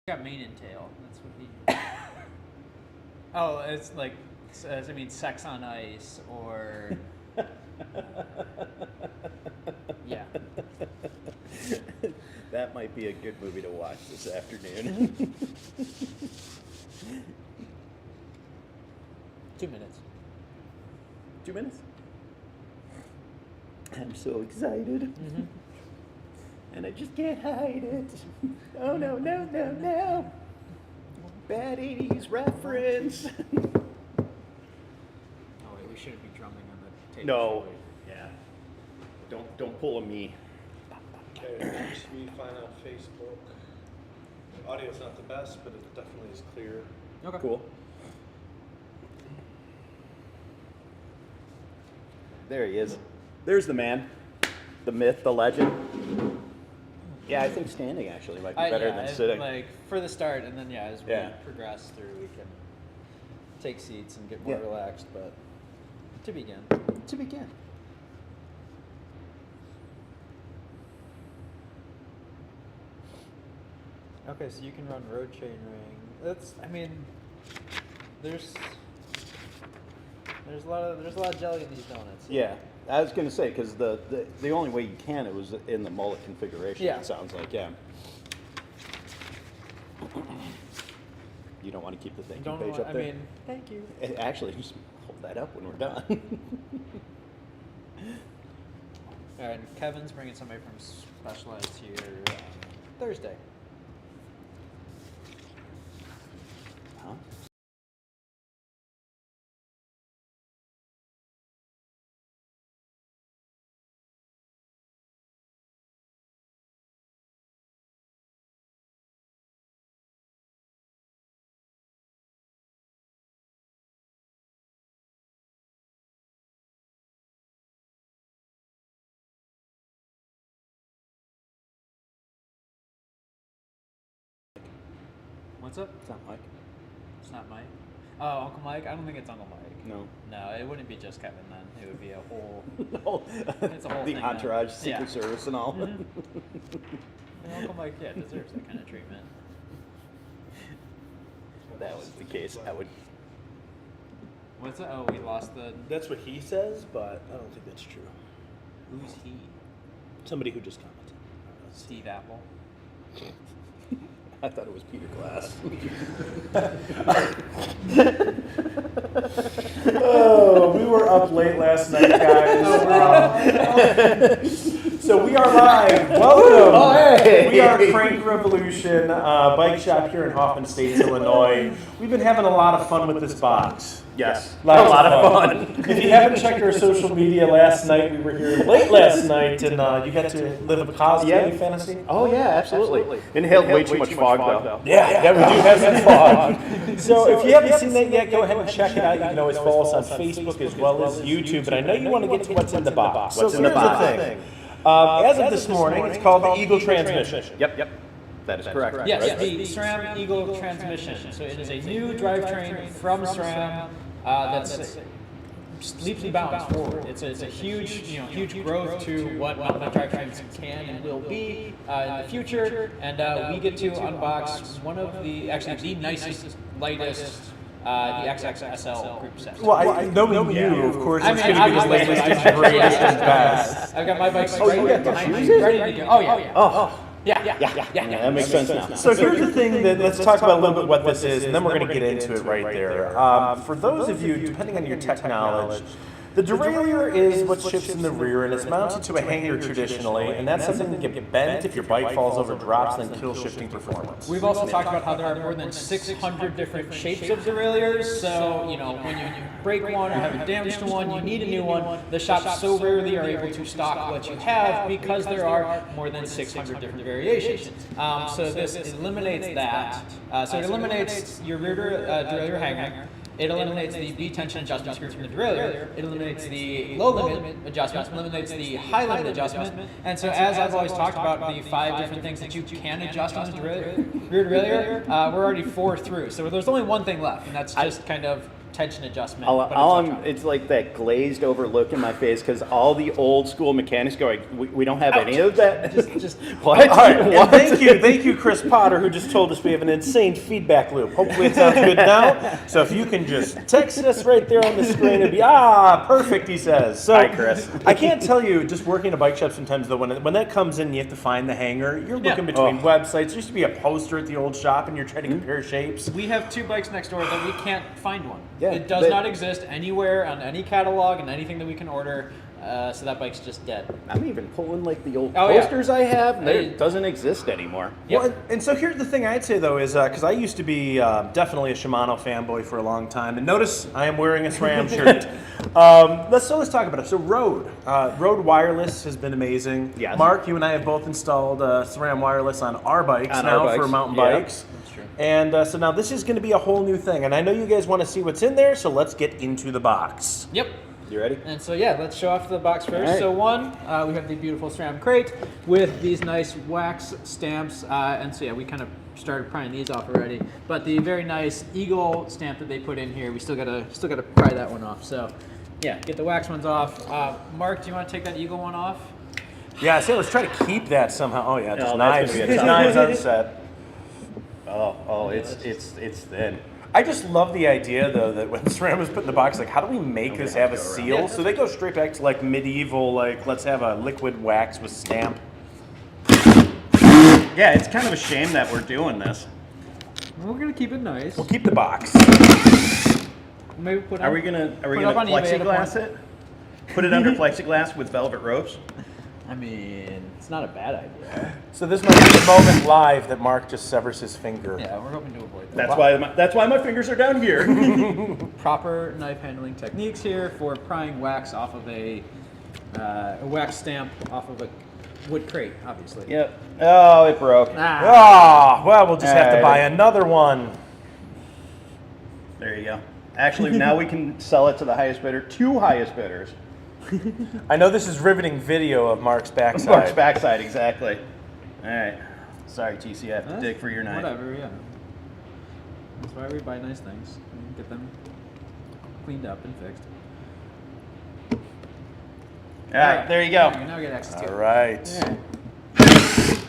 Got mane and tail. That's what he. Oh, it's like, I mean, sex on ice or. Yeah. That might be a good movie to watch this afternoon. 2 minutes. 2 minutes? I'm so excited. Mm-hmm. And I just can't hide it. Oh, no, no, no, no. Bad 80s reference. Oh, wait, we shouldn't be drumming on the table. No. Yeah. Don't pull a me. Okay, it should be fine on Facebook. The audio's not the best, but it definitely is clear. Okay. Cool. There he is. There's the man. The myth, the legend. Yeah, I think standing actually might be better than sitting. Like for the start, and then as we Yeah. progress through, we can take seats and get more relaxed. But to begin. To begin. Okay, so you can run road chain ring. That's, I mean, there's a lot of jelly in these donuts. Yeah, I was gonna say because the only way you can it was in the mullet configuration. Yeah. It sounds like You don't want to keep the thank you Don't page know, up there. I mean, thank you. Actually, just hold that up when we're done. All right, and Kevin's bringing somebody from Specialized here Thursday. Huh? What's up? It's not Mike. It's not Mike. Oh, Uncle Mike? I don't think it's Uncle Mike. No. No, it wouldn't be just Kevin then. It would be a whole. No. It's a whole the thing, entourage, yeah. Secret Service, and all. Mhm. And Uncle Mike, yeah, deserves that kind of treatment. If that was the case, I would. What's that? Oh, we lost the. That's what he says, but I don't think that's true. Who's he? Somebody who just commented. Steve Apple. I thought it was Peter Glass. Oh, we were up late last night, guys. So we are live. Welcome. Oh, hey. We are Crank Revolution, bike shop here in Hoffman Estates, Illinois. We've been having a lot of fun with this box. Yes. A lot of fun. If you haven't checked our social media last night, we were here late last night, and you got to live a cosplay fantasy. Oh yeah, absolutely. Inhaled way too much fog though. Yeah, we do have some fog. So if you haven't seen that yet, go ahead and check it out. You can always follow us on Facebook as well as YouTube. But I know you want to get to what's in the box. What's in the here's box? thing. As of this morning, it's called the Eagle Transmission. Yep. That is correct. Yes, Right? the SRAM Eagle transmission. So it is a new drivetrain from SRAM that's leaps and bounds forward. It's a huge, huge growth to what mountain bike drivetrains can and will be in the future. And we get to unbox one of the nicest, lightest. The XXSL group set. Well, knowing you, of course, I it's mean, going to be the latest and greatest and best. I've got my bike you got the behind me, fuses? ready to go. Oh yeah. Oh, Yeah. that makes sense now. So here's the thing that let's talk about a little bit what this is, and then we're going to get into it right there. For those of you, depending on your tech knowledge, the derailleur is what ships in the rear, and it's mounted to a hanger traditionally, and that's something that can get bent if your bike falls over, drops, and then kill shifting performance. We've also talked about how there are more than 600 different shapes of derailleurs, so, when you break one or have a damage to one, you need a new one. The shops so rarely are able to stock what you have because there are more than 600 different variations. So this eliminates that. So it eliminates your rear derailleur hanger. It eliminates the B tension adjustment screw from the derailleur. It eliminates the low limit adjustment, eliminates the high limit adjustment. And so as I've always talked about the 5 different things that you can adjust on the rear derailleur, we're already 4 through. So there's only one thing left, and that's just kind of tension adjustment. but it's electronic. It's like that glazed over look in my face because all the old school mechanics go, like, we don't have any of that. Just What? All right, and What? thank you, Chris Potter, who just told us we have an insane feedback loop. Hopefully it sounds good now. So if you can just text us right there on the screen, it'd be perfect. He says. So Hi, Chris. I can't tell you, just working a bike shop sometimes though, when that comes in, you have to find the hanger. You're looking between websites. There used to be a poster at the old shop, and you're trying to compare shapes. We have 2 bikes next door that we can't find one. Yeah, it does not exist anywhere on any catalog and anything that we can order. So that bike's just dead. I'm even pulling like the old Oh, yeah. posters I have. Hey. It doesn't exist anymore. Yep. Well, and so here's the thing I'd say though is because I used to be definitely a Shimano fanboy for a long time, and notice I am wearing a SRAM shirt. Let's talk about it. So Rode Wireless has been amazing. Yes. Mark, you and I have both installed SRAM Wireless on our bikes On now our bikes, for mountain yeah. bikes. That's true. And so now this is going to be a whole new thing, and I know you guys want to see what's in there, so let's get into the box. Yep. You ready? And so yeah, let's show off the box first. All right. So one, we have the beautiful SRAM crate with these nice wax stamps, and so yeah, we kind of started prying these off already. But the very nice eagle stamp that they put in here, we still gotta pry that one off. So yeah, get the wax ones off. Mark, do you want to take that eagle one off? Yeah, so let's try to keep that somehow. Oh yeah, just that's knives, gonna be a tough knives on set. It's thin. I just love the idea, though, that when SRAM was put in the box, like, how do we make this have a seal? Yeah. So they go straight back to, like, medieval, like, let's have a liquid wax with stamp. Yeah, it's kind of a shame that we're doing this. We're gonna keep it nice. We'll keep the box. Maybe put. Are we gonna up on eBay at a plexiglass point. it? Put it under plexiglass with velvet ropes? I mean, it's not a bad idea. So this might be the moment live that Mark just severs his finger. Yeah, we're hoping to avoid that. That's why my fingers are down here. Proper knife handling techniques here for prying wax off of a wax stamp off of a wood crate, obviously. Yep. Oh, it broke. Well, we'll just have to Alright. buy another one. There you go. Actually, now we can sell it to the highest bidder. 2 highest bidders. I know this is riveting video of Mark's backside. Mark's backside, exactly. All right. Sorry, TC, I have to dig for your knife. Whatever, yeah. That's why we buy nice things. And get them cleaned up and fixed. All right, there you go. You now get access to it. All right. Alright.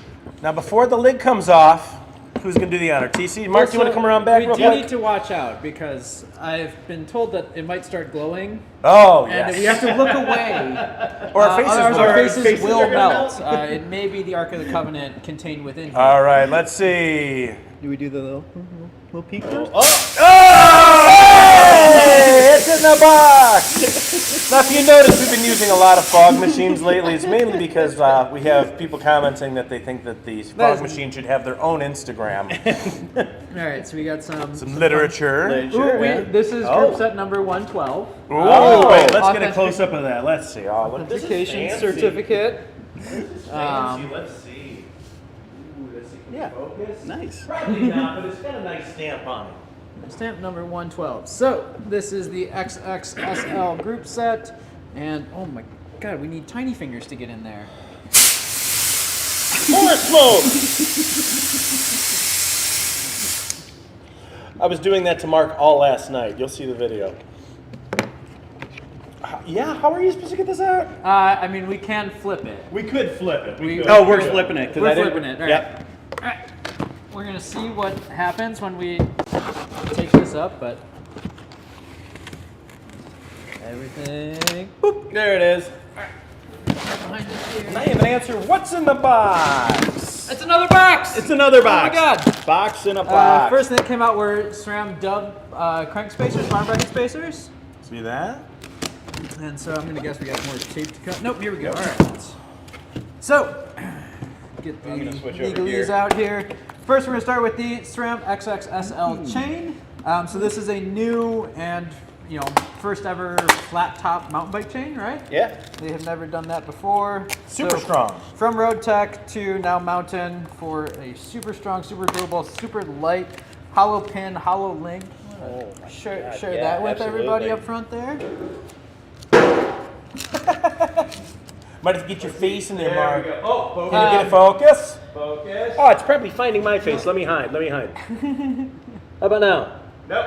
Now, before the lid comes off, who's going to do the honor? TC? Mark, do you want to come around back real We do quick? need to watch out because I've been told that it might start glowing. Oh, And yes. we have to look away. Or our faces otherwise will- our faces faces will are gonna melt. melt. It may be the Ark of the Covenant contained within here. All right, let's see. Do we do the little peek first? Hey, it's in the box! Now, if you notice, we've been using a lot of fog machines lately. It's mainly because we have people commenting that they think that the fog machine should have their own Instagram. All right, so we got some Literature. Ooh, this is Oh. group set number 112. Oh, wait, let's get a Authentic- close-up of that. Let's see. Oh, look, this is Authentication fancy. certificate. Let's see. Ooh, let's see. Can we Yeah. Oh, focus? Nice. Probably not, but it's got a nice stamp on it. Stamp number 112. So this is the XXSL group set, and oh my god, we need tiny fingers to get in there. More smoke! I was doing that to Mark all last night. You'll see the video. Yeah, how are you supposed to get this out? I mean, we can flip it. We could flip it. We- Oh, we're flipping it. 'cause We're I didn't- flipping it. All right. Yep. All right. We're gonna see what happens when we take this up, but everything. Boop, there it is. Behind us here. Now you have an answer. What's in the box? It's another box. It's another box. Oh my god. Box in a box. First thing that came out were SRAM dub crank spacers, farm bracket spacers. See that? And so I'm gonna guess we got more tape to cut. Nope, here we go. All right. So, get the I'm gonna switch over legalese here. out here. First, we're gonna start with the SRAM XXSL chain. So this is a new and first ever flat top mountain bike chain, right? Yeah. They have never done that before. Super So, strong. From Road Tech to now Mountain for a super strong, super durable, super light, hollow pin, hollow link. Share yeah, that with everybody absolutely. up front there. Might have to get your face in there, There Mark. we go. Oh, focus. Can you get a focus? Focus. Oh, it's probably finding my face. Let me hide. Let me hide. How about now? Nope.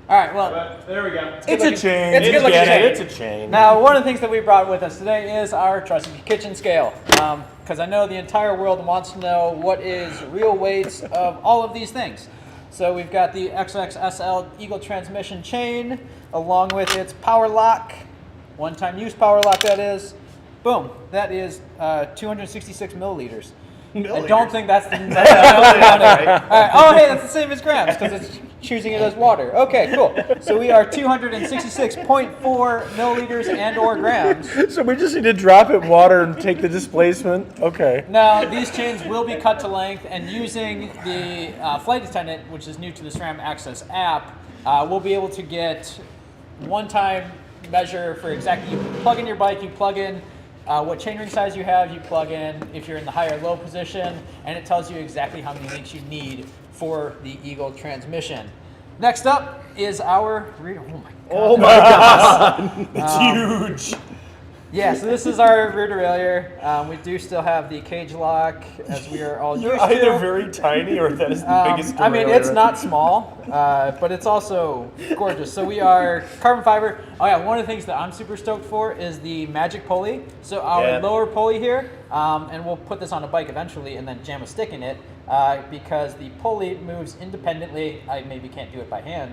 All All right, well, There we go. It's a chain. It's a good looking Get it? chain. It's a chain. Now, one of the things that we brought with us today is our trusted kitchen scale, because I know the entire world wants to know what is real weights of all of these things. So we've got the XXSL Eagle transmission chain, along with its power lock, one-time use power lock that is. Boom, that is 266 milliliters. I don't think that's the milliliter. All right. Oh, hey, that's the same as grams because it's choosing it as water. Okay, cool. So we are 266.4 milliliters and or grams. So we just need to drop it in water and take the displacement? Okay. Now, these chains will be cut to length, and using the flight attendant, which is new to the SRAM Access app, we'll be able to get one-time measure for exactly, you plug in your bike, you plug in what chainring size you have, you plug in if you're in the high or low position, and it tells you exactly how many links you need for the Eagle transmission. Next up is our rear. Oh my God. It's huge. Yeah, so this is our rear derailleur. We do still have the cage lock, as we are all You're used either to. very tiny or that is the biggest I mean, derailleur. it's not small, but it's also gorgeous. So we are carbon fiber. Oh yeah, one of the things that I'm super stoked for is the magic pulley. So our lower pulley here, and we'll put this on a bike eventually and then jam a stick in it, because the pulley moves independently. I maybe can't do it by hand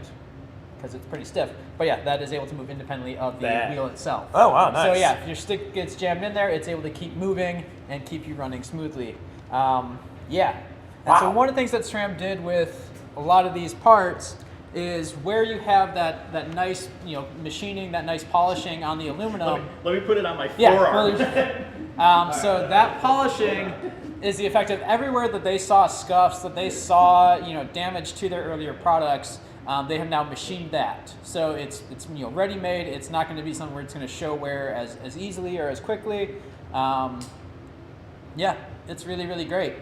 because it's pretty stiff. But yeah, that is able to move independently of the wheel itself. Oh, wow, nice. So yeah, if your stick gets jammed in there, it's able to keep moving and keep you running smoothly. Yeah. And so one of the things that SRAM did with a lot of these parts is where you have that nice, machining, that nice polishing on the aluminum. Let me put it on my Yeah, forearm. so that polishing is the effect of everywhere that they saw scuffs, that they saw damage to their earlier products. They have now machined that, so it's ready made. It's not going to be something where it's going to show wear as easily or as quickly. Yeah, it's really, really great.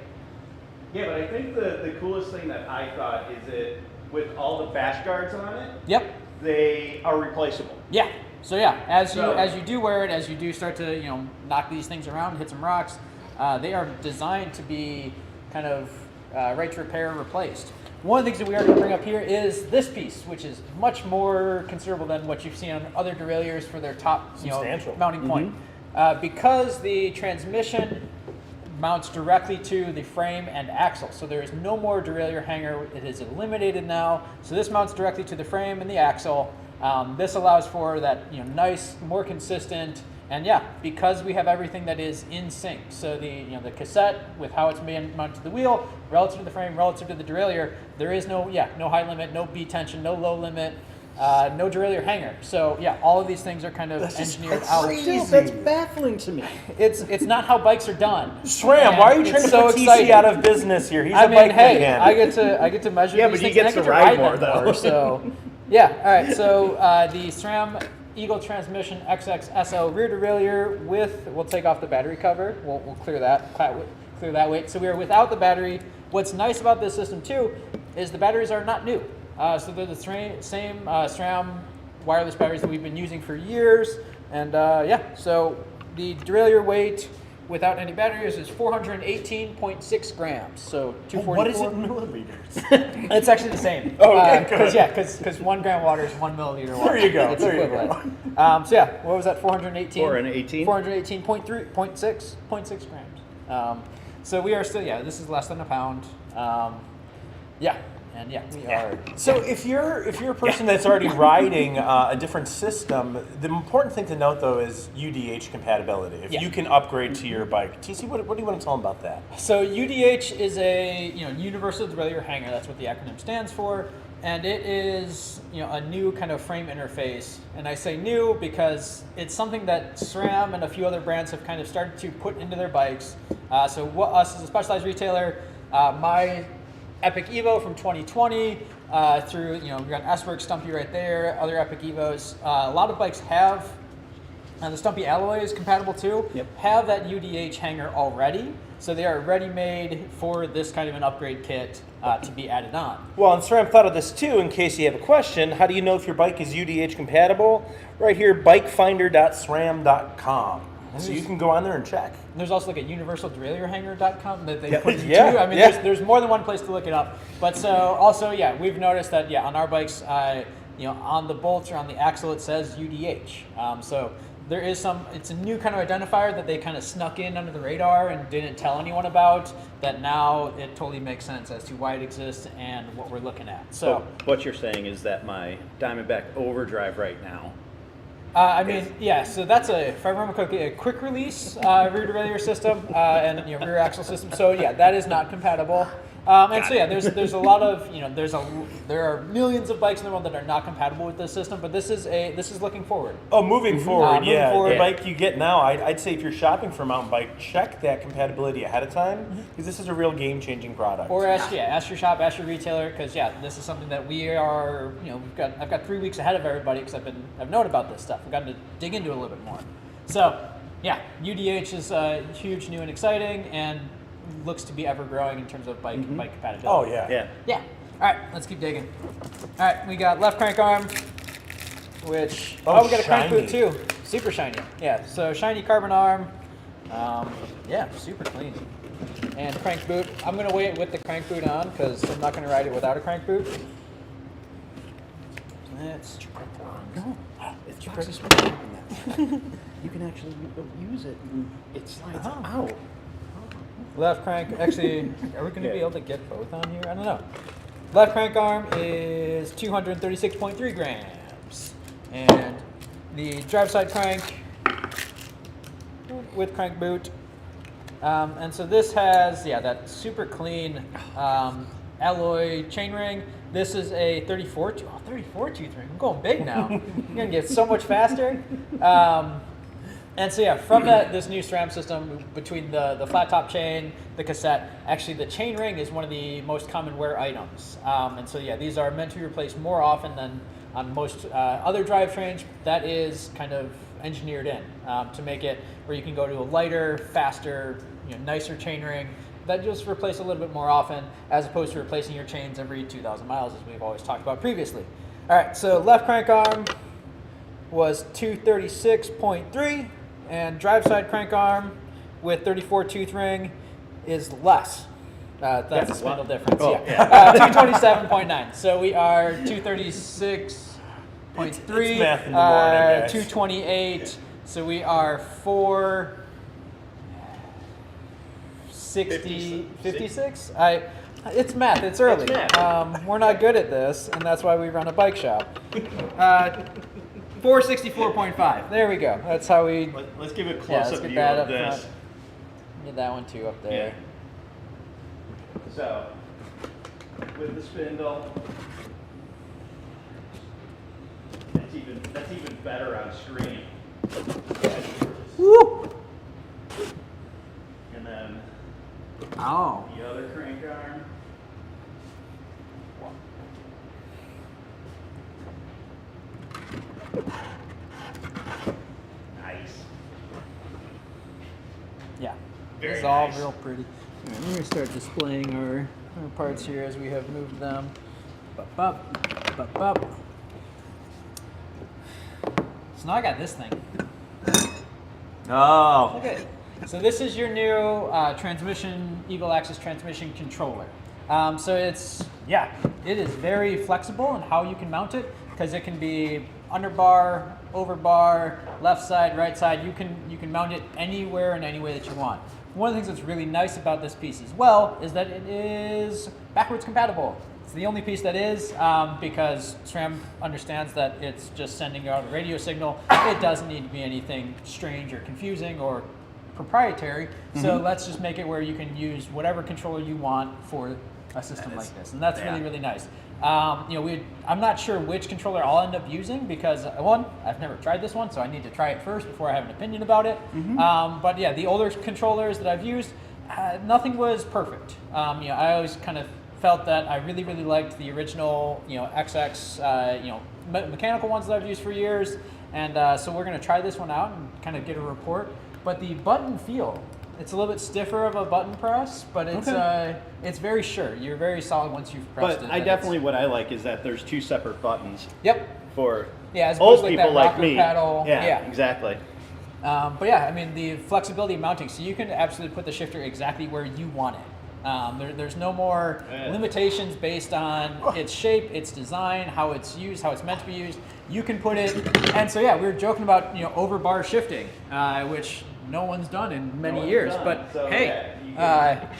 Yeah, but I think the coolest thing that I thought is that with all the bash guards on it, Yep. they are replaceable. Yeah. So yeah, as you do wear it, as you do start to knock these things around, hit some rocks, they are designed to be kind of right to repair, replaced. One of the things that we are going to bring up here is this piece, which is much more considerable than what you've seen on other derailleurs for their top Substantial. mounting point. Because the transmission mounts directly to the frame and axle, so there is no more derailleur hanger. It is eliminated now. So this mounts directly to the frame and the axle. This allows for that nice, more consistent. And yeah, because we have everything that is in sync, so the cassette with how it's mounted to the wheel, relative to the frame, relative to the derailleur, there is no high limit, no B tension, no low limit, no derailleur hanger. So yeah, all of these things are kind of engineered out. Still, that's baffling to me. It's not how bikes are done. SRAM, why are you trying to put TC out of business here? He's a bike mechanic. I get to measure. Yeah, these but he things, and gets I to get ride them more, though. So yeah, all right. So the SRAM Eagle Transmission XXSL rear derailleur with, we'll take off the battery cover. We'll clear that weight. So we are without the battery. What's nice about this system too is the batteries are not new. So they're the same SRAM wireless batteries that we've been using for years. And yeah, so the derailleur weight without any batteries is 418.6 grams. So 244. What is it in milliliters? It's actually the same. Oh, okay, good. Because 1 gram water is 1 milliliter water. There you go. It's There you equivalent. So yeah, what was that? 418. 418? 418.6 grams. So we are still, this is less than a pound. Yeah, and yeah, we are. So if you're a person that's already riding a different system, the important thing to note though is UDH compatibility. If you can upgrade to your bike, TC, what do you want to tell them about that? So UDH is a universal derailleur hanger. That's what the acronym stands for, and it is a new kind of frame interface. And I say new because it's something that SRAM and a few other brands have kind of started to put into their bikes. So us as a specialized retailer, my Epic Evo from 2020 through, we got S-Works Stumpy right there, other Epic Evos. A lot of bikes have, and the Stumpy alloy is compatible too, have that UDH hanger already. So they are ready-made for this kind of an upgrade kit to be added on. Well, and SRAM thought of this too, in case you have a question. How do you know if your bike is UDH compatible? Right here, bikefinder.sram.com. So you can go on there and check. There's also like a universalderailleurhanger.com that they put it Yeah, too. I mean, there's more than one place to look it up. But so also, we've noticed that, on our bikes, on the bolts or on the axle it says UDH. So there is it's a new kind of identifier that they kind of snuck in under the radar and didn't tell anyone about, that now it totally makes sense as to why it exists and what we're looking at. So what you're saying is that my Diamondback Overdrive right now. So that's if I remember correctly, a quick release rear derailleur system and rear axle system. So yeah, that is not compatible. There's a lot of there are millions of bikes in the world that are not compatible with this system, but this is looking forward. Oh, moving forward, moving forward. The bike you get now, I'd say if you're shopping for a mountain bike, check that compatibility ahead of time, because this is a real game-changing product. Or ask your shop, ask your retailer, because this is something that we are I've got 3 weeks ahead of everybody because I've known about this stuff. I've gotten to dig into it a little bit more. So yeah, UDH is huge, new, and exciting, and looks to be ever growing in terms of bike compatibility. Oh yeah. Yeah. All right, let's keep digging. All right, we got left crank arm, which we got a crank boot too. Super shiny. Yeah. So shiny carbon arm. Super clean. And crank boot. I'm gonna wait with the crank boot on because I'm not gonna ride it without a crank boot. It's It's you can actually use it and it slides out. left crank. Actually, are we gonna be able to get both on here? I don't know. Left crank arm is 236.3 grams, and the drive side crank with crank boot. And so this has that super clean alloy chainring. This is a 34 tooth ring. I'm going big now. I'm gonna get so much faster. And so from this new SRAM system, between the flat top chain, the cassette, actually the chain ring is one of the most common wear items. And so these are meant to be replaced more often than on most other drivetrains. That is kind of engineered in to make it where you can go to a lighter, faster, nicer chain ring that just replace a little bit more often, as opposed to replacing your chains every 2,000 miles, as we've always talked about previously. All right, so left crank arm was 236.3, and drive side crank arm with 34 tooth ring is less. That's a spindle difference. Oh, 227.9. So we are 236.3, It's math in the morning, guys. 228. So we are 456. It's math. It's early. It's math. We're not good at this, and that's why we run a bike shop. 464.5. There we go. That's how we. Let's give a Let's close-up get view that of up this. front. Get that one too up there. So, with the spindle, that's even better on screen. Woo! And then Oh. the other crank arm. Nice. Yeah. Very It's all nice. real pretty. All right, we're gonna start displaying our parts here as we have moved them. Bup, bup, bup, bup. So now I got this thing. Oh. Look at it. So this is your new transmission, Eagle Axis transmission controller. So it is very flexible in how you can mount it, because it can be underbar, overbar, left side, right side. You can mount it anywhere and any way that you want. One of the things that's really nice about this piece as well is that it is backwards compatible. It's the only piece that is, because SRAM understands that it's just sending out a radio signal. It doesn't need to be anything strange or confusing or proprietary. So let's just make it where you can use whatever controller you want for a system like this, and that's really, really nice. I'm not sure which controller I'll end up using, because one, I've never tried this one, so I need to try it first before I have an opinion about it. But yeah, the older controllers that I've used, nothing was perfect. I always kind of felt that I really, really liked the original, XX, mechanical ones that I've used for years, and so we're going to try this one out and kind of get a report. But the button feel, it's a little bit stiffer of a button press, but it's very sure. You're very solid once you've pressed it. But what I like is that there's two separate buttons. Yep. For as old opposed to people that like rocker me. paddle. Yeah, exactly. But yeah, I mean, the flexibility of mounting, so you can absolutely put the shifter exactly where you want it. There's no more limitations based on its shape, its design, how it's used, how it's meant to be used. You can put it, and so yeah, we were joking about over bar shifting, which no one's done in many years. But So, hey,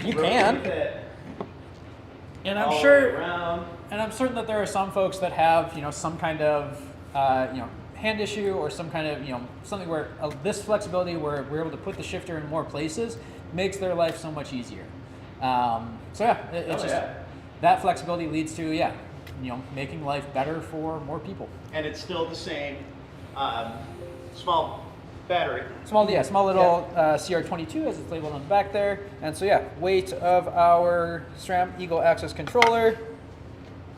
you rotate can, it and all I'm the sure, way around. and I'm certain that there are some folks that have some kind of hand issue or some kind of something where this flexibility where we're able to put the shifter in more places makes their life so much easier. So yeah, it's just that flexibility leads to making life better for more people. And it's still the same small battery. Small little CR22 as it's labeled on the back there. And so yeah, weight of our SRAM Eagle Access controller.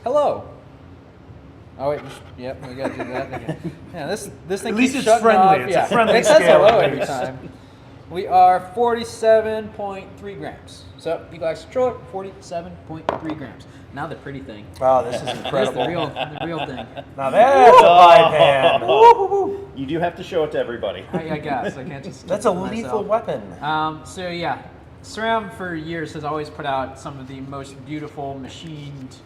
Hello. Oh wait, yep, we gotta do that again. Yeah, this thing At least keeps it's shutting friendly. off. It's a friendly it says scale, hello at every least. time. We are 47.3 grams. So Eagle Access controller, 47.3 grams. Now the pretty thing. Wow, this is Here's incredible. the real thing. Now that's a live hand. You do have to show it to everybody. I guess I can't just. That's a keep it to lethal myself. weapon. So yeah, SRAM for years has always put out some of the most beautiful machined,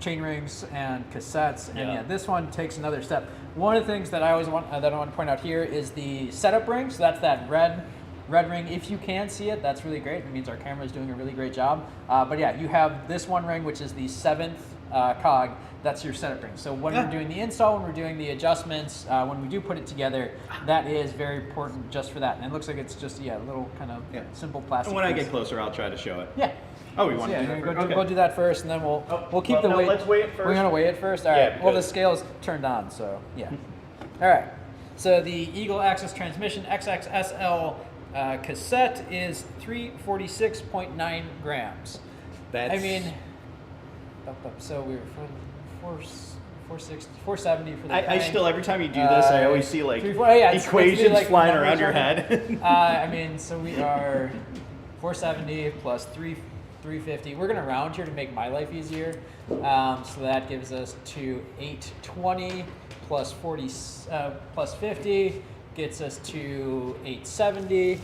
chain rings and cassettes, and Yeah. this one takes another step. One of the things that I always want to point out here is the setup ring. So that's that red ring. If you can see it, that's really great. It means our camera is doing a really great job. But yeah, you have this one ring, which is the 7th cog. That's your setup ring. So when we're doing the install, when we're doing the adjustments, when we do put it together, that is very important just for that. And it looks like it's just a little kind of simple plastic. And when I piece. get closer, I'll try to show it. Yeah. Oh, we So want yeah, to do you're that gonna first? go do that first, and then we'll keep the no, weight. let's weigh it first. We're gonna weigh it first. All Yeah, right. Well, the because- scale's turned on, so yeah. All right. So the Eagle Access Transmission XXSL cassette is 346.9 grams. That's, I mean, so we were 470 for the. I tank. still, every time you do this, I always see like 340 it's equations like flying numbers around your on it. head. I mean, so we are 470 plus 350. We're gonna round here to make my life easier. So that gives us to 820 plus 40 plus 50 gets us to 870.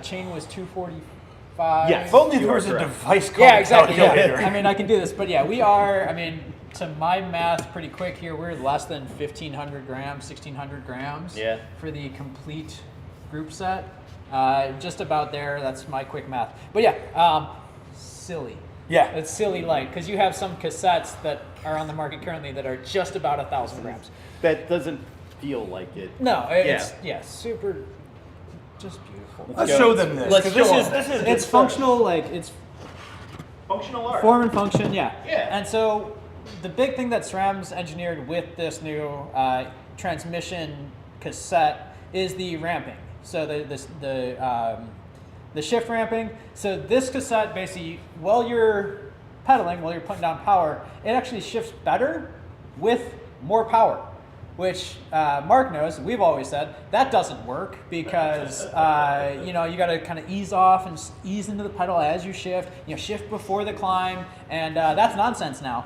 Chain was 245. Yes. If only You there are was a correct. device called Yeah, exactly. calculator. Yeah. I mean, I can do this, but yeah, we are. I mean, to my math, pretty quick here, we're less than 1,500 grams, 1,600 grams Yeah. for the complete group set. Just about there. That's my quick math. But yeah, silly. Yeah. It's silly light because you have some cassettes that are on the market currently that are just about 1,000 grams. That doesn't feel like it. No, it's super, just beautiful. Let's go. show them this. Let's 'cause show this is them. this is It's good functional, like it's Functional art. form and function, yeah. Yeah. And so the big thing that SRAM's engineered with this new transmission cassette is the ramping. So the shift ramping. So this cassette basically, while you're pedaling, while you're putting down power, it actually shifts better with more power. Which Mark knows, we've always said, that doesn't work because, you got to kind of ease off and ease into the pedal as you shift, shift before the climb, and that's nonsense now.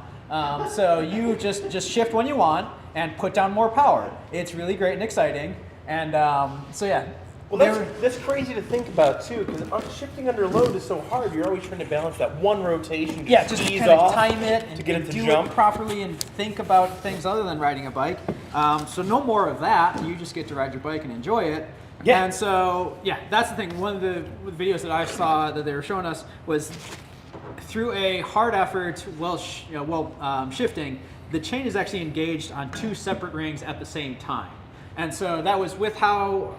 So you just shift when you want and put down more power. It's really great and exciting, and so yeah. Well, that's crazy to think about too, because shifting under load is so hard. You're always trying to balance that one rotation. Yeah, just ease kind of off time it and, to get and it to do jump. it properly and think about things other than riding a bike. So no more of that. You just get to ride your bike and enjoy it. Yeah. And so, yeah, that's the thing. One of the videos that I saw that they were showing us was through a hard effort while shifting, the chain is actually engaged on 2 separate rings at the same time. And so that was with how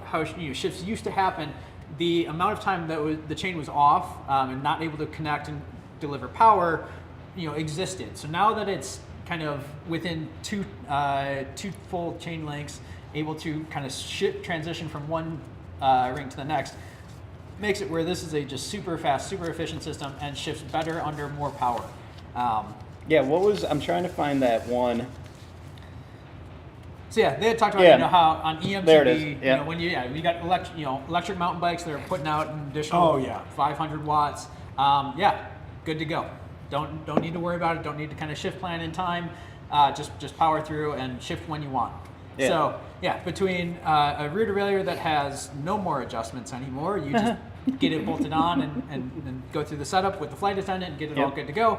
shifts used to happen. The amount of time that the chain was off and not able to connect and deliver power, existed. So now that it's kind of within two full chain lengths, able to kind of transition from one ring to the next, makes it where this is a just super fast, super efficient system and shifts better under more power. Yeah, I'm trying to find that one. So yeah, they had talked about how on EMTB, There it is. Yeah. when we got electric mountain bikes that are putting out an additional 500 watts. Good to go. Don't need to worry about it. Don't need to kind of shift plan in time. Just power through and shift when you want. Yeah. So yeah, between a rear derailleur that has no more adjustments anymore, you just get it bolted on and go through the setup with the flight attendant and get it all Yep. good to go.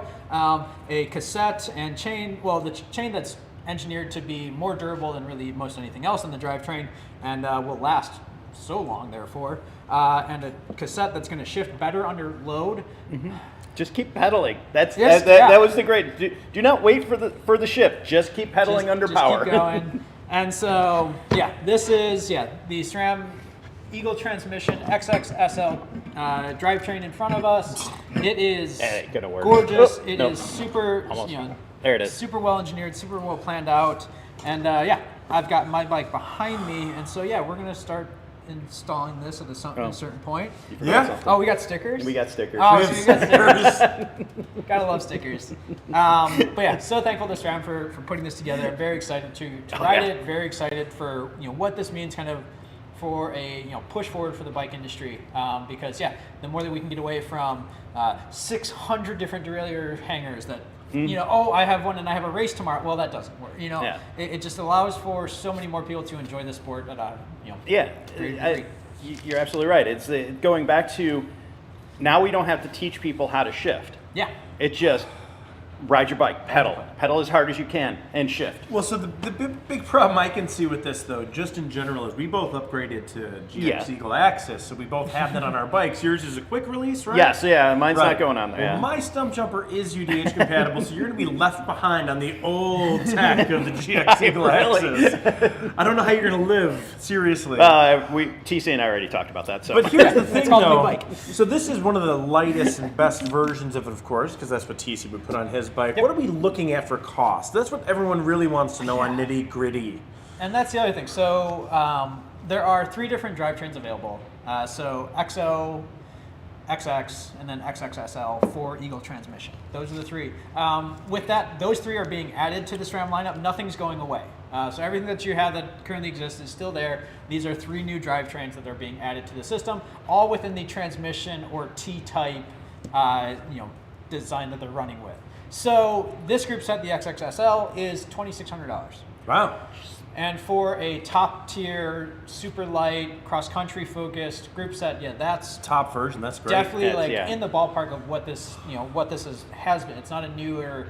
A cassette and chain, well, the chain that's engineered to be more durable than really most anything else in the drivetrain and will last so long, therefore. And a cassette that's going to shift better under load. Just keep pedaling. That's Yes, that was the great. Do not wait for the shift. Just keep pedaling under just power. Keep going. And so, yeah, this is the SRAM Eagle transmission XXSL drivetrain in front of us. It is It ain't gonna work. gorgeous. Oh, It nope. is super, Almost. you know, There it is. super well engineered, super well planned out. And yeah, I've got my bike behind me. And so, yeah, we're going to start installing this at a certain point. You forgot Yeah. something. Oh, we got stickers? We got stickers. Oh, so you got stickers. Gotta love stickers. But yeah, so thankful to SRAM for putting this together. I'm very excited to ride it. Very excited for what this means kind of for a push forward for the bike industry. Because yeah, the more that we can get away from 600 different derailleur hangers that oh, I have one and I have a race tomorrow. Well, that doesn't work. Yeah. It just allows for so many more people to enjoy the sport at a Yeah, great degree. you're absolutely right. It's going back to now we don't have to teach people how to shift. Yeah. It's just ride your bike, pedal as hard as you can, and shift. Well, so the big problem I can see with this, though, just in general, is we both upgraded to GX Yeah. Eagle Access, so we both have that on our bikes. Yours is a quick release, right? Yes, yeah, mine's Right. not going on there. Well, Yeah. my stump jumper is UDH compatible, so you're going to be left behind on the old tech of the GX Eagle Really? Access. I don't know how you're going to live, seriously. TC and I already talked about that. So, But here's the thing, called a new though. bike. So this is one of the lightest and best versions of it, of course, because that's what TC would put on his bike. What are we looking at for cost? That's what everyone really wants to know on nitty gritty. And that's the other thing. So there are 3 different drivetrains available. So XO, XX, and then XXSL for Eagle transmission. Those are the 3. With that, those 3 are being added to the SRAM lineup. Nothing's going away. So everything that you have that currently exists is still there. These are 3 new drivetrains that are being added to the system, all within the transmission or T-type design that they're running with. So this group set, the XXSL, is $2,600. Wow. And for a top tier, super light, cross country focused group set, yeah, that's Top version, that's great. definitely That's- like yeah. in the ballpark of what this, has been. It's not a newer,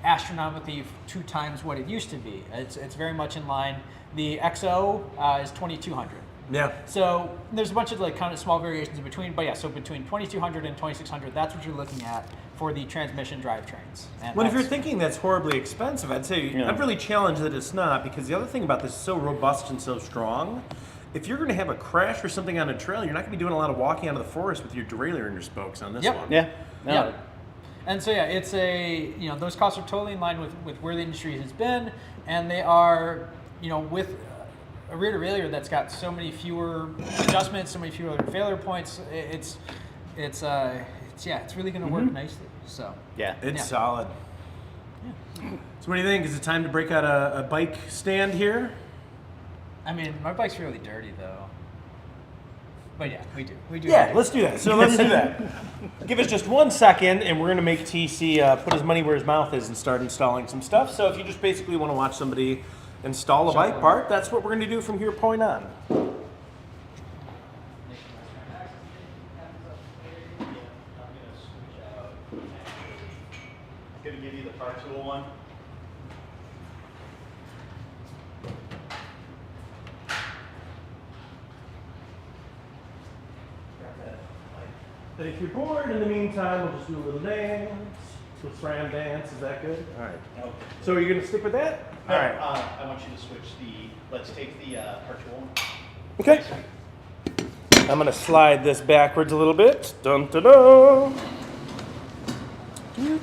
astronomically 2 times what it used to be. It's very much in line. The XO is $2,200. Yeah. So there's a bunch of kind of small variations in between, but yeah, so between $2,200 and $2,600, that's what you're looking at for the transmission drivetrains. And Well, if you're that's- thinking that's horribly expensive, I'd say Yeah. I'd really challenge that it's not, because the other thing about this is so robust and so strong. If you're going to have a crash or something on a trail, you're not going to be doing a lot of walking out of the forest with your derailleur in your spokes on this Yep. one. yeah. No. Yeah. And so yeah, it's those costs are totally in line with where the industry has been, and they are, with a rear derailleur that's got so many fewer adjustments, so many fewer failure points, it's really going to work nicely. So Yeah. It's Yeah. solid. So what do you think? Is it time to break out a bike stand here? I mean, my bike's really dirty though. But yeah, we do. Yeah, let's do that. So let's do that. Give us just 1 second, and we're going to make TC put his money where his mouth is and start installing some stuff. So if you just basically want to watch somebody install a bike part, that's what we're going to do from here point on. Gonna give you the part tool one. But if you're bored in the meantime, we'll just do a little dance. Little SRAM dance. Is that good? All right. Okay. So you're going to stick with that? All right. I want you to switch let's take the part tool one. Okay. I'm going to slide this backwards a little bit. Dun dun dun. And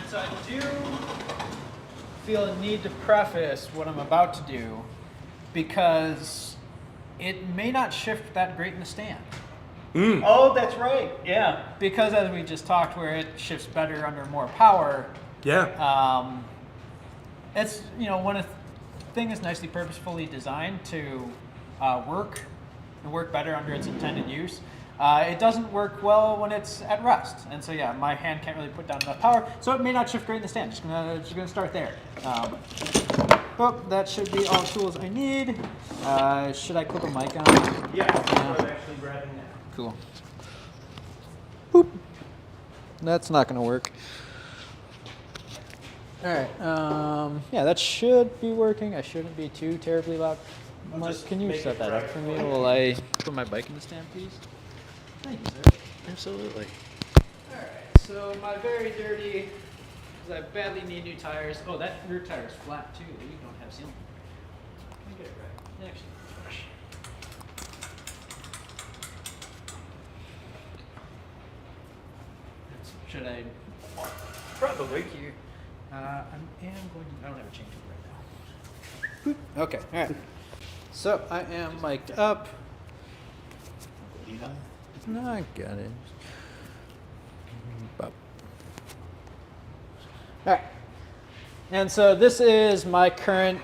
so I do feel a need to preface what I'm about to do because it may not shift that great in the stand. Oh, that's right. Yeah. Because as we just talked, where it shifts better under more power, Yeah. it's, when a thing is nicely purposefully designed to work and work better under its intended use, it doesn't work well when it's at rest. And so yeah, my hand can't really put down enough power, so it may not shift great in the stand. Just gonna start there. Well, that should be all tools I need. Should I clip a mic on? Yeah, I was actually grabbing that. Cool. Boop. That's not gonna work. All right. Yeah, that should be working. I shouldn't be too terribly loud. Mark, just can you make set it that up dry for for me you. while I put my bike in the stand, please? Thank you, sir. Absolutely. All right. So my very dirty, because I badly need new tires. Oh, that rear tire is flat too. You don't have sealant. Let me get it right. Actually, fresh. Should I? Probably. Here. I am going to. I don't have a change right now. Okay. All right. So I am mic'd up. No, I got it. All right. And so this is my current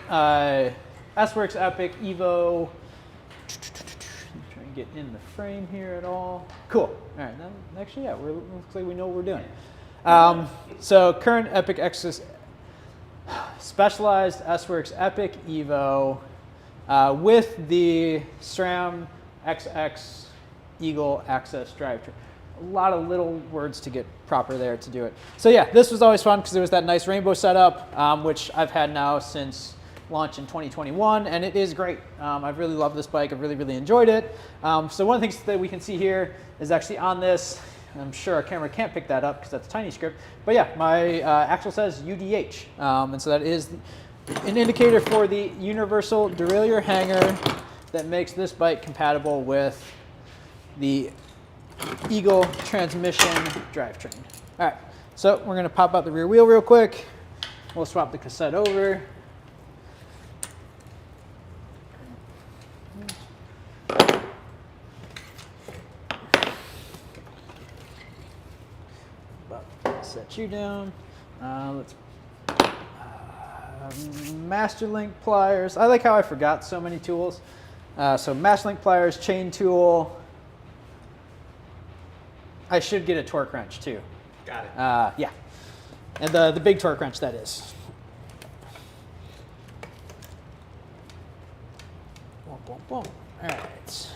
S-Works Epic Evo. Try and get in the frame here at all. Cool. All right. Now, actually, yeah, looks like we know what we're doing. So current Epic X specialized S-Works Epic Evo with the SRAM XX Eagle Access drivetrain. A lot of little words to get proper there to do it. So yeah, this was always fun because there was that nice rainbow setup, which I've had now since launch in 2021, and it is great. I've really loved this bike. I've really, really enjoyed it. So one of the things that we can see here is actually on this. I'm sure our camera can't pick that up because that's a tiny script. But yeah, my axle says UDH. And so that is an indicator for the universal derailleur hanger that makes this bike compatible with the Eagle transmission drivetrain. All right, so we're gonna pop out the rear wheel real quick. We'll swap the cassette over. Set you down. Let's master link pliers. I like how I forgot so many tools. So master link pliers, chain tool. I should get a torque wrench too. Got it. Yeah, and the big torque wrench that is. Boom, boom, boom. All right.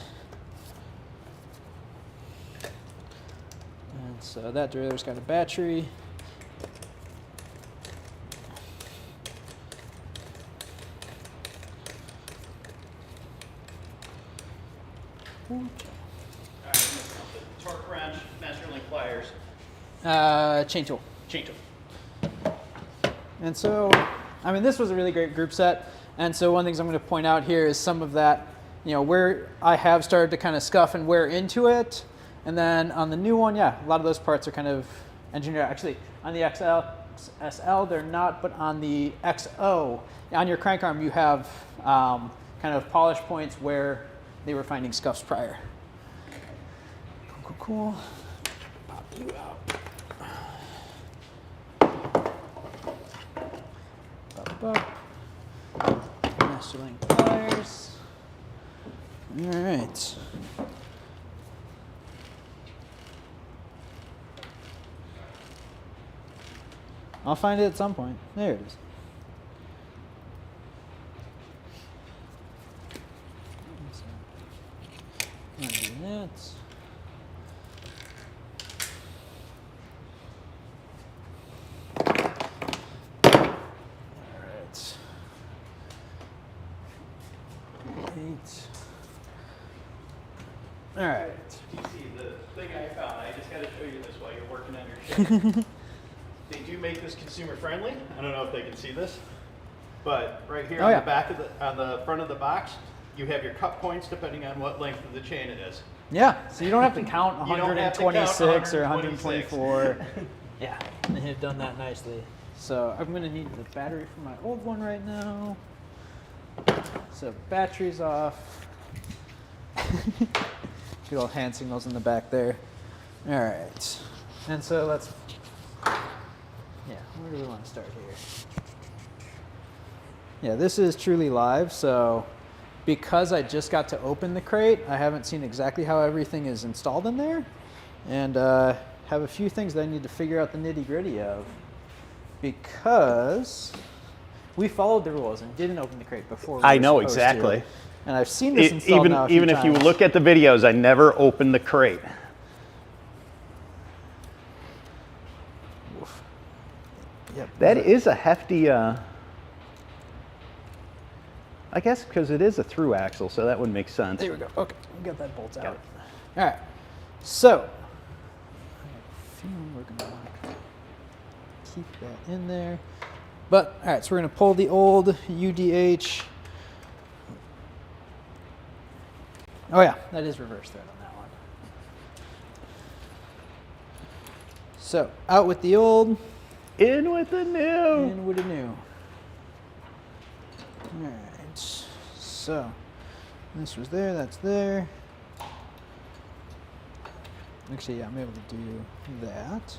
And so that derailleur's got a battery. Torque wrench, master link pliers, Chain tool. chain tool. And so, I mean, this was a really great group set. And so one of the things I'm going to point out here is some of that, you know, where I have started to kind of scuff and wear into it. And then on the new one, yeah, a lot of those parts are kind of engineered. Actually, on the SL, they're not, but on the XO, on your crank arm, you have kind of polish points where they were finding scuffs prior. Cool, cool. Pop you out. Up. Master link pliers. All right. I'll find it at some point. There it is. Undo that. All right. You see the thing I found, I just got to show you this while you're working on your shit. They do make this consumer friendly. I don't know if they can see this, but right here on the back of on the front of the box, you have your cut points depending on what length of the chain it is. Yeah, so you don't have to count You don't have to count 126 or 126. 124. Yeah, they have done that nicely. So I'm going to need the battery for my old one right now. So battery's off. Good old hand signals in the back there. All right. And so let's, yeah, where do we want to start here? Yeah, this is truly live. So because I just got to open the crate, I haven't seen exactly how everything is installed in there. And have a few things that I need to figure out the nitty gritty of. Because we followed the rules and didn't open the crate before we I were know, supposed exactly. to. And I've seen this installed Even now a few even if you times. look at the videos, I never opened the crate. Yep. That is a hefty, I guess because it is a through axle, so that would make sense. There we go. Okay, we got that bolt out. All right, so I feel we're gonna keep that in there. But all right, so we're gonna pull the old UDH. Oh yeah, that is reverse thread on that one. So out with the old, In with the new. in with the new. All right, so this was there, that's there. Actually, yeah, I'm able to do that,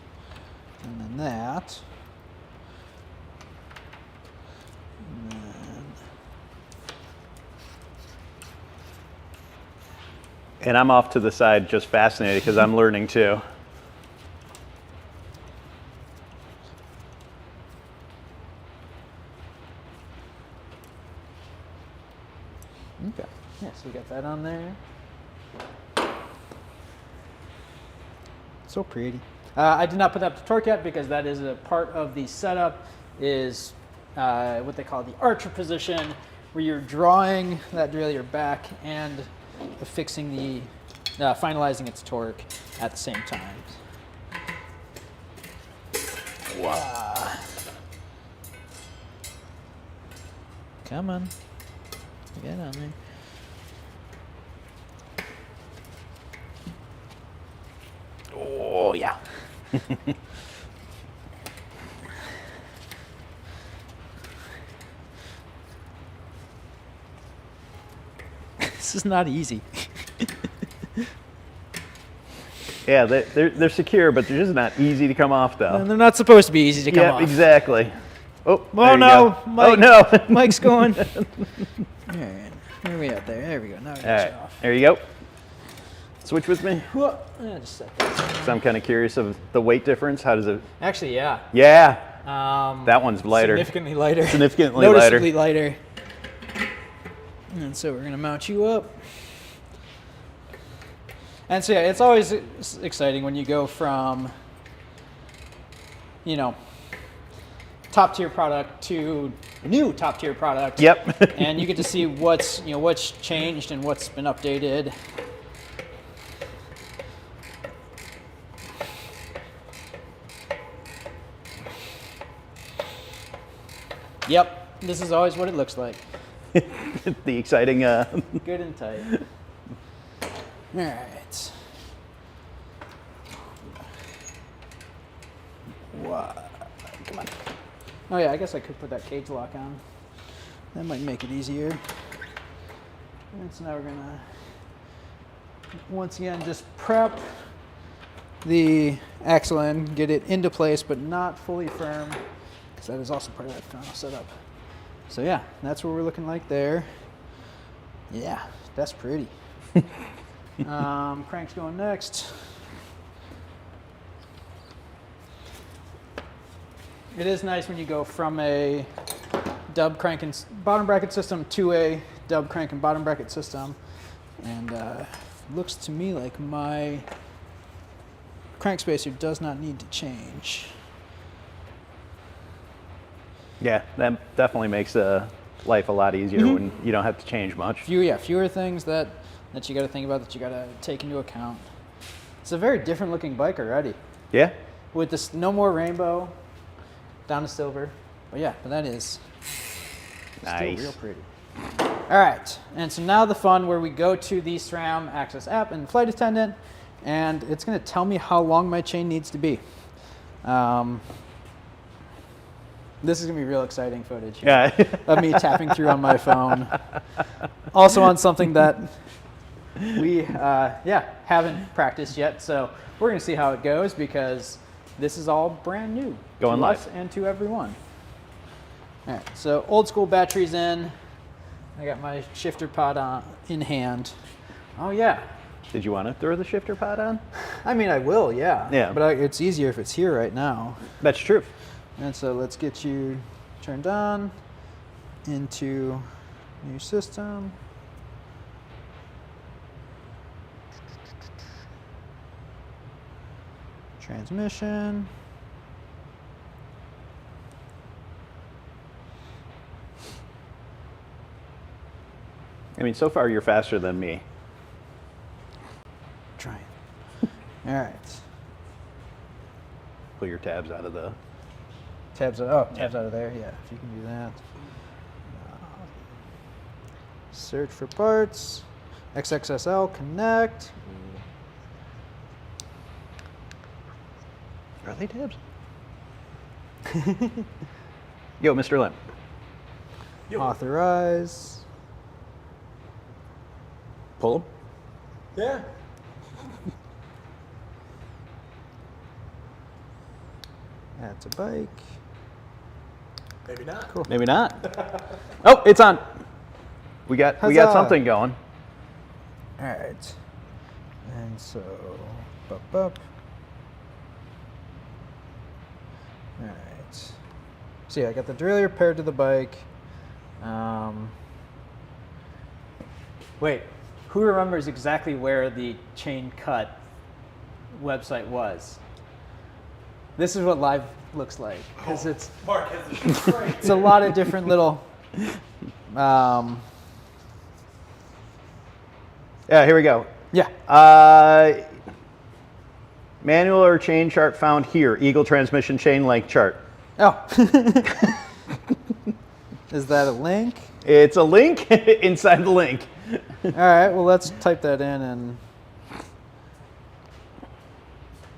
and then that. And then And I'm off to the side, just fascinated because I'm learning too. okay, yeah, so we got that on there. So pretty. I did not put that up to torque yet because that is a part of the setup, is what they call the archer position, where you're drawing that derailleur back and affixing the, finalizing its torque at the same time. Wow. Come on. Get on there. Oh, yeah. This is not easy. Yeah, they're secure, but they're just not easy to come off though. And they're not supposed to be easy to come Yeah, off. exactly. Oh, there Oh you no, go. Mike, Oh no. Mike's going. All right, where are we at there? There we go. Now we All got right, you off. there you go. Switch with me. Whoa. Just set that. So I'm kind of curious of the weight difference. How does it? Actually, yeah. Yeah, Um, that one's lighter. Significantly lighter. Significantly Noticeably lighter. And so we're gonna mount you up. And so yeah, it's always exciting when you go from, you know, top tier product to new top tier product. Yep. And you get to see what's changed and what's been updated. Yep, this is always what it looks like. The exciting. Good and tight. All right. Wow. Come on. Oh yeah, I guess I could put that cage lock on. That might make it easier. And so now we're gonna, once again, just prep the axle end, get it into place, but not fully firm, because that is also part of that final setup. So yeah, that's what we're looking like there. Yeah, that's pretty. Crank's going next. It is nice when you go from a dub crank and bottom bracket system to a dub crank and bottom bracket system. And looks to me like my crank spacer does not need to change. Yeah, that definitely makes life a lot easier when you don't have to change much. Fewer things that you got to think about, that you got to take into account. It's a very different looking bike already. Yeah. With this, no more rainbow, down to silver. But yeah, but that is Nice. still real pretty. All right, and so now the fun, where we go to the SRAM Access app and Flight Attendant, and it's going to tell me how long my chain needs to be. This is going to be real exciting footage Yeah. of me tapping through on my phone. Also on something that we haven't practiced yet, so we're going to see how it goes, because this is all brand new Going to live. us and to everyone. All right, so old school batteries in. I got my shifter pod in hand. Oh yeah. Did you want to throw the shifter pod on? I mean, I will, yeah. Yeah. But it's easier if it's here right now. That's true. And so let's get you turned on. into new system. Transmission. I mean, so far you're faster than me. Trying. All right. Pull your tabs out of the. Tabs out of there. Yeah, if you can do that. Search for parts. XXSL connect. Are they tabs? Yo, Mr. Lim. Authorize. Pull them. Yeah. That's a bike. Maybe not. Cool. Maybe not. Oh, it's on. We got Huzzah. something going. All right. And so, up. All right. So yeah, I got the derailleur paired to the bike. Wait, who remembers exactly where the chain cut website was? This is what live looks like, because it's Mark has the shit right. it's a lot of different little. Yeah, here we go. Yeah. Manual or chain chart found here. Eagle transmission chain length chart. Oh. Is that a link? It's a link inside the link. All right. Well, let's type that in and.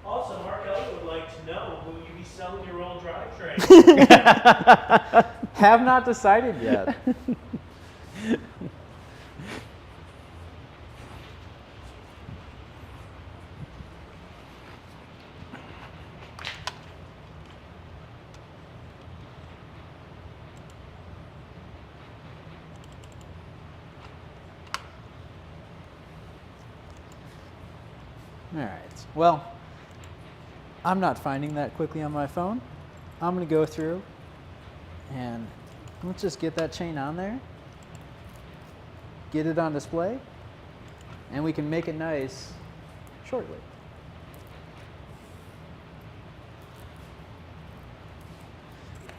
Also, Mark Elliott would like to know, will you be selling your own drivetrain? Have not decided yet. All right. Well, I'm not finding that quickly on my phone. I'm going to go through and let's just get that chain on there, get it on display, and we can make it nice shortly.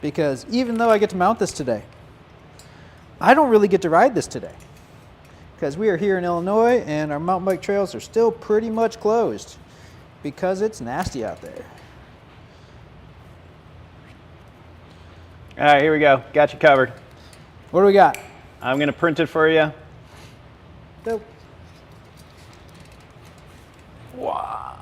Because even though I get to mount this today, I don't really get to ride this today. Because we are here in Illinois and our mountain bike trails are still pretty much closed because it's nasty out there. All right, here we go. Got you covered. What do we got? I'm going to print it for you. Nope. Wow.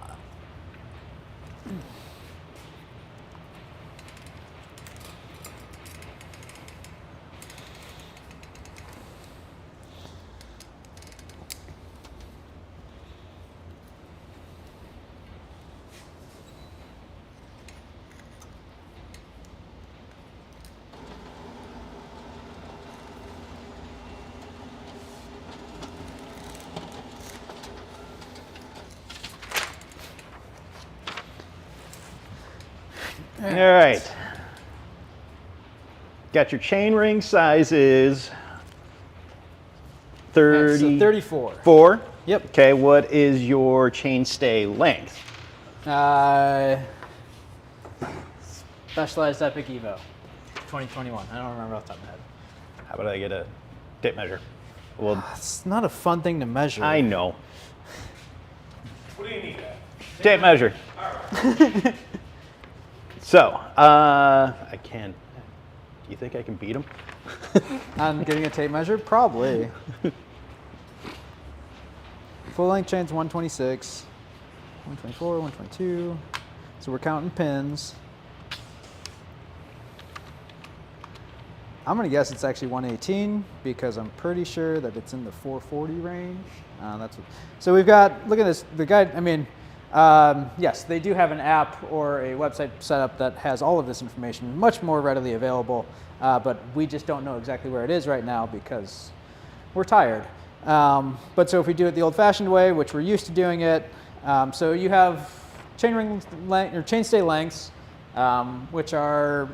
All right. Got your chain ring sizes. 30. So 34. 4. Yep. Okay, what is your chain stay length? Specialized Epic Evo 2021. I don't remember off the top of my head. How about I get a tape measure? Well, It's not a fun thing to measure. I know. What do you need? Tape measure. So, I can. Do you think I can beat him? On getting a tape measure? Probably. Full length chain's 126, 124, 122. So we're counting pins. I'm gonna guess it's actually 118 because I'm pretty sure that it's in the 440 range. That's what, so we've got, look at this, the guide, I mean, yes, they do have an app or a website set up that has all of this information much more readily available, but we just don't know exactly where it is right now because we're tired. But so if we do it the old-fashioned way, which we're used to doing it, so you have chain ring length or chain stay lengths, which are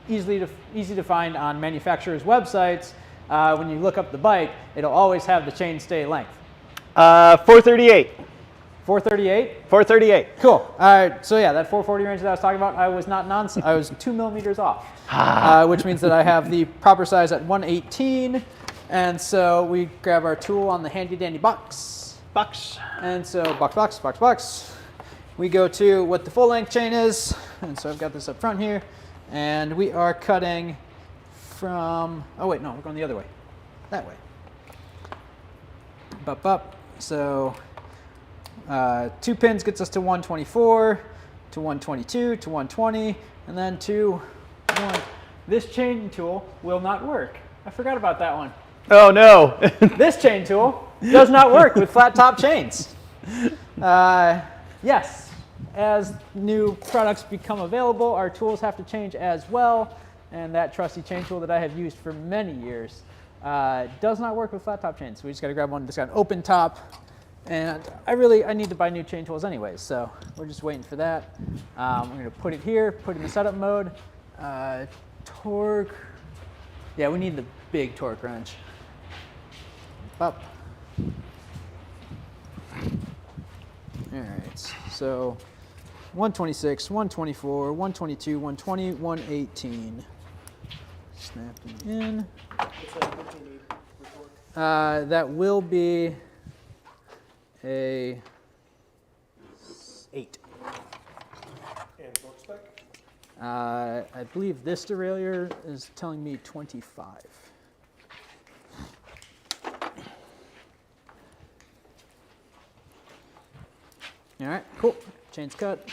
easy to find on manufacturers' websites. When you look up the bike, it'll always have the chainstay length. 438. 438? 438. Cool. All right. So yeah, that 440 range that I was talking about, I was not nonsense. I was 2 millimeters off, which means that I have the proper size at 118. And so we grab our tool on the handy dandy box. And so box. We go to what the full length chain is. And so I've got this up front here. And we are cutting from, oh wait, no, we're going the other way. That way. Up. So 2 pins gets us to 124, to 122, to 120, and then to 1. This chain tool will not work. I forgot about that one. Oh no. This chain tool does not work with flat top chains. Yes, as new products become available, our tools have to change as well. And that trusty chain tool that I have used for many years does not work with flat top chains. So we just got to grab one that's got an open top. And I need to buy new chain tools anyways, so we're just waiting for that. We're going to put it here, put it in the setup mode. Torque. Yeah, we need the big torque wrench. Up. All right, so 126, 124, 122, 120, 118. Snapping in. That will be a 8. And torque spec? I believe this derailleur is telling me 25. All right, cool. Chain's cut.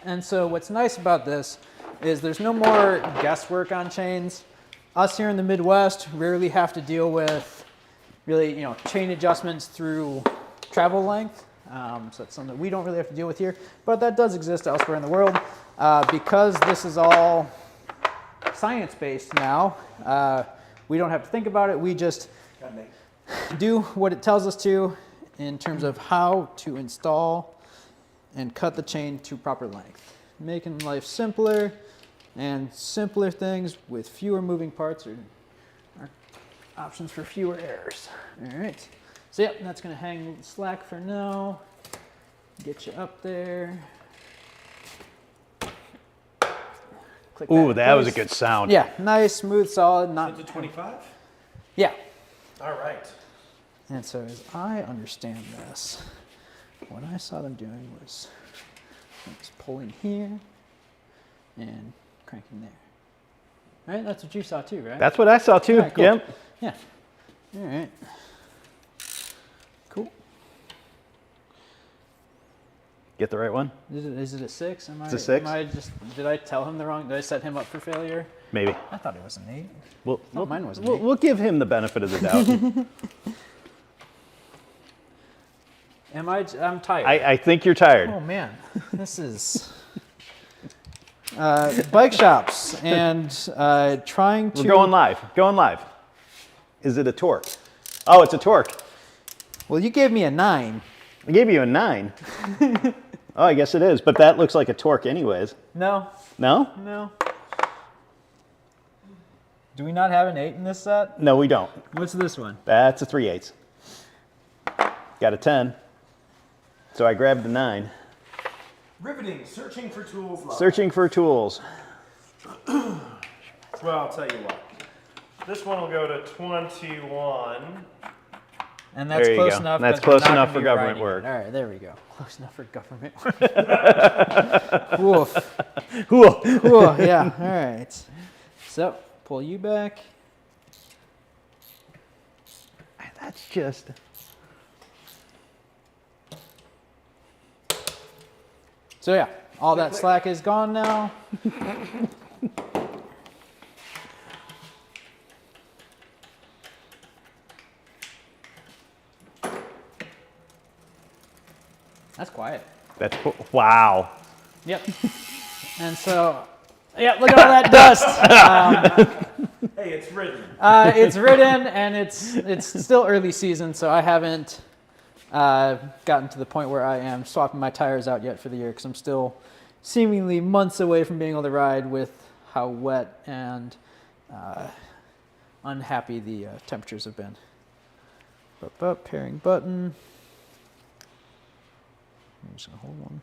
And so what's nice about this is there's no more guesswork on chains. Us here in the Midwest rarely have to deal with really, chain adjustments through travel length. So that's something that we don't really have to deal with here, but that does exist elsewhere in the world. Because this is all science-based now, we don't have to think about it. We just do what it tells us to in terms of how to install and cut the chain to proper length. Making life simpler, and simpler things with fewer moving parts are options for fewer errors. All right, so yep, that's gonna hang slack for now. Get you up there. Click Ooh, in that was a place. good sound. Yeah, nice, smooth, solid. Not Is it 25? Yeah. All right. And so as I understand this, what I saw them doing was pulling here and cranking there. Right? That's what you saw too, right? That's what I saw too. Right, cool. Yep. Yeah. All right. Cool. Get the right one? Is it a 6? It's a 6. Did I tell him the wrong? Did I set him up for failure? Maybe. I thought it was an 8. Well, mine was an we'll, 8. we'll give him the benefit of the doubt. I'm tired. I think you're tired. Oh man, this is bike shops and trying to. We're going live. Going live. Is it a torque? Oh, it's a torque. Well, you gave me a 9. I gave you a 9. Oh, I guess it is, but that looks like a torque anyways. No. No? No. Do we not have an 8 in this set? No, we don't. What's this one? That's a 3/8. Got a 10. So I grabbed the 9. Riveting, searching for tools. Live. Searching for tools. Well, I'll tell you what. This one will go to 21. And that's There you close go. enough. That's that we're close not enough gonna for be government writing work. it. All right, there we go. Close enough for government work. Woof. Cool. Cool, yeah, all right. So, pull you back. That's just... So yeah, all that slack is gone now. That's quiet. That's cool. Wow. Yep. And so, yeah, look at all that dust. Hey, it's written. It's ridden, and it's still early season, so I haven't gotten to the point where I am swapping my tires out yet for the year because I'm still seemingly months away from being able to ride with how wet and unhappy the temperatures have been. Pairing button. I'm just gonna hold one.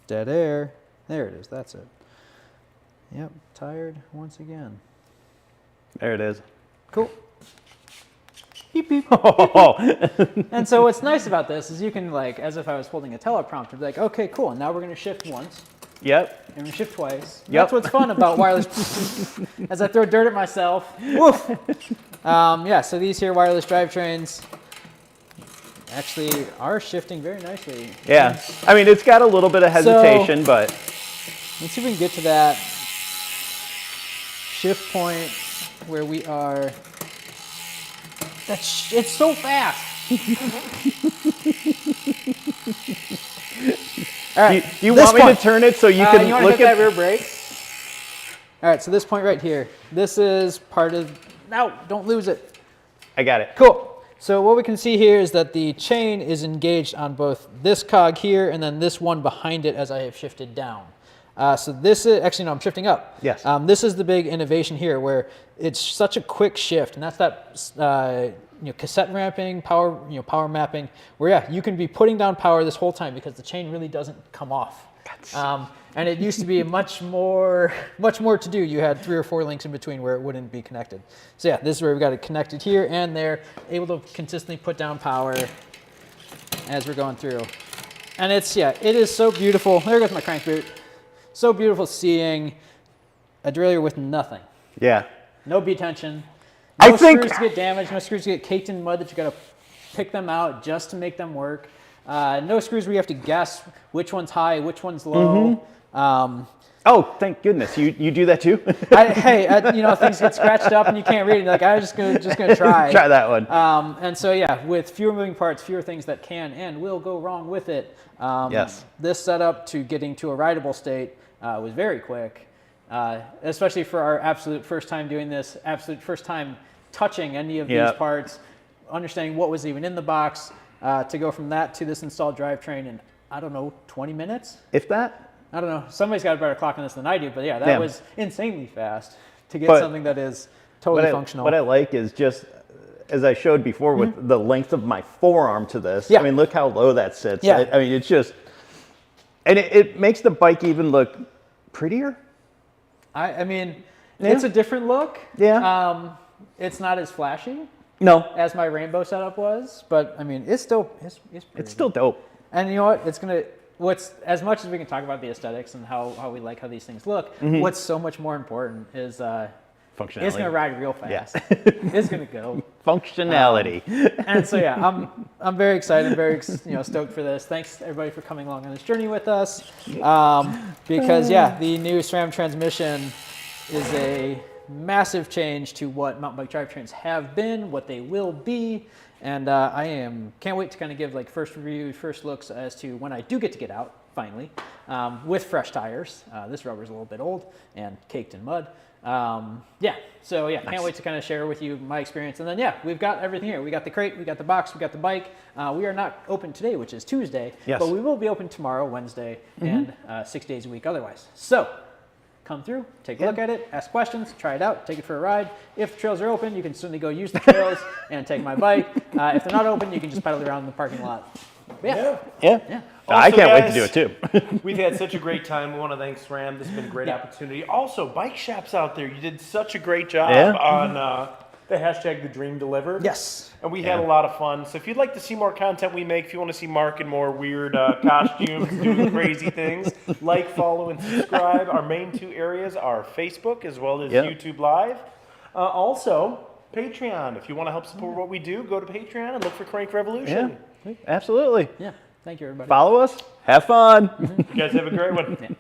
Dead air. There it is. That's it. Yep. Tired once again. There it is. Cool. Beep, beep. And so what's nice about this is you can, like, as if I was holding a teleprompter, be like, okay, cool. And now we're going to shift once. Yep. And we shift twice. Yep. That's what's fun about wireless. As I throw dirt at myself. Woof. Yeah, so these here wireless drivetrains actually are shifting very nicely. Yeah. I mean, it's got a little bit of hesitation, but. Let's see if we can get to that shift point where we are. It's so fast. All right. Do you want me to turn it so you can you want to look hit at that rear brake? All right, so this point right here, this is part of. No, don't lose it. I got it. Cool. So what we can see here is that the chain is engaged on both this cog here and then this one behind it as I have shifted down. So this is, actually no, I'm shifting up. Yes. This is the big innovation here where it's such a quick shift, and that's that cassette ramping, power mapping, where yeah, you can be putting down power this whole time because the chain really doesn't come off. And it used to be much more to do. You had 3 or 4 links in between where it wouldn't be connected. So yeah, this is where we've got it connected here and there, able to consistently put down power as we're going through. And it is so beautiful. There goes my crank boot. So beautiful seeing a derailleur with nothing. Yeah. No bead tension. I No think screws get damaged. No screws get caked in mud that you got to pick them out just to make them work. No screws where you have to guess which one's high, which one's low. Oh, thank goodness. You do that too? Things get scratched up and you can't read it. Like, I'm just gonna try. Try that one. And so yeah, with fewer moving parts, fewer things that can and will go wrong with it. Yes. This setup to getting to a rideable state was very quick, especially for our absolute first time doing this, absolute first time touching any of these parts, understanding what was even in the box, to go from that to this installed drivetrain in, I don't know, 20 minutes? If that? I don't know. Somebody's got a better clock on this than I do, but yeah, that was insanely fast to get something that is totally functional. What I like is just, as I showed before with the length of my forearm to this, Yeah. I mean, look how low that sits. Yeah. I mean, it's just, and it makes the bike even look prettier. I mean, it's a different look. Yeah. It's not as flashy No. as my rainbow setup was, but I mean, it's still, it's pretty It's still dope. And you know what? What's as much as we can talk about the aesthetics and how we like how these things look, what's so much more important is Functionality. it's gonna ride real fast. Yeah. It's gonna go. Functionality. And so yeah, I'm very excited, very stoked for this. Thanks everybody for coming along on this journey with us. Because yeah, the new SRAM transmission is a massive change to what mountain bike drivetrains have been, what they will be. And can't wait to kind of give like first review, first looks as to when I do get to get out, finally, with fresh tires. This rubber's a little bit old and caked in mud. Can't wait to kind of share with you my experience. And then yeah, we've got everything here. We got the crate, we got the box, we got the bike. We are not open today, which is Tuesday, but we will be open tomorrow, Wednesday, and 6 days a week otherwise. So come through, take a look at it, ask questions, try it out, take it for a ride. If the trails are open, you can certainly go use the trails and take my bike. If they're not open, you can just pedal around in the parking lot. Yeah. Also, I can't wait to guys, do it too. We've had such a great time. We want to thank SRAM. This has been a great opportunity. Also, bike shops out there, you did such a great job on the hashtag The Dream Delivered. Yes. And we had a lot of fun. So if you'd like to see more content we make, if you want to see Mark in more weird costumes, doing crazy things, like, follow, and subscribe. Our main 2 areas are Facebook as well as YouTube Live. Also, Patreon. If you want to help support what we do, go to Patreon and look for Crank Revolution. Absolutely. Yeah. Thank you, everybody. Follow us. Have fun. You guys have a great one.